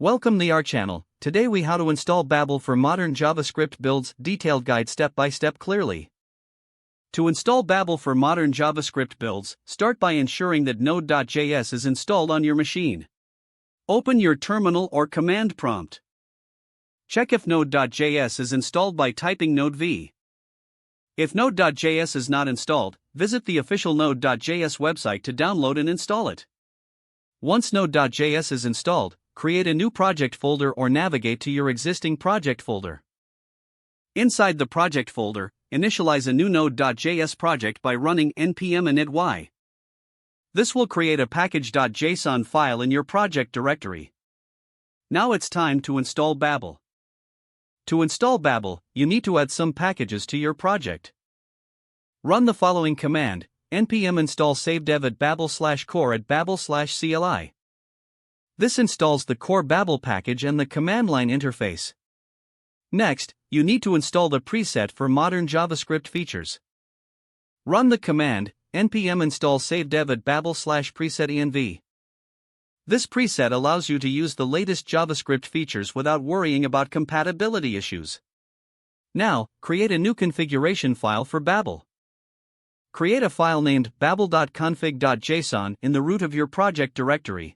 Welcome to our channel. Today we how to install Babel for modern JavaScript builds, detailed guide step by step clearly. To install Babel for modern JavaScript builds, start by ensuring that Node.js is installed on your machine. Open your terminal or command prompt. Check if Node.js is installed by typing node v. If Node.js is not installed, visit the official Node.js website to download and install it. Once Node.js is installed, create a new project folder or navigate to your existing project folder. Inside the project folder, initialize a new Node.js project by running npm init. This will create a package.json file in your project directory. Now it's time to install Babel. To install Babel, you need to add some packages to your project. Run the following command: npm install savedev at babel/core at babel/cli. This installs the core Babel package and the command line interface. Next, you need to install the preset for modern JavaScript features. Run the command npm install savedev at babel/preset-env. This preset allows you to use the latest JavaScript features without worrying about compatibility issues. Now, create a new configuration file for Babel. Create a file named babel.config.json in the root of your project directory.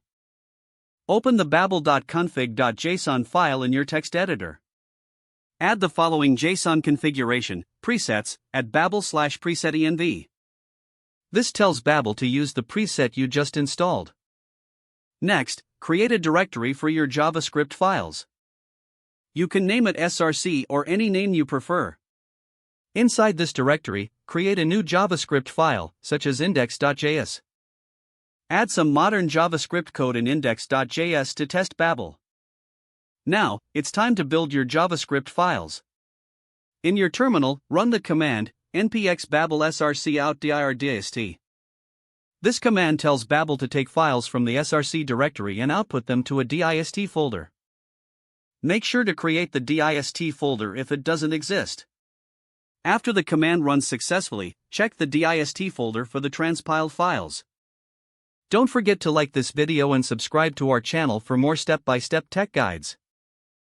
Open the babel.config.json file in your text editor. Add the following JSON configuration, presets, at babel/preset-env. This tells Babel to use the preset you just installed. Next, create a directory for your JavaScript files. You can name it src or any name you prefer. Inside this directory, create a new JavaScript file, such as index.js. Add some modern JavaScript code in index.js to test Babel. Now, it's time to build your JavaScript files. In your terminal, run the command npx babel src out dir.dist. This command tells Babel to take files from the src directory and output them to a dist folder. Make sure to create the dist folder if it doesn't exist. After the command runs successfully, check the dist folder for the transpiled files. Don't forget to like this video and subscribe to our channel for more step-by-step tech guides.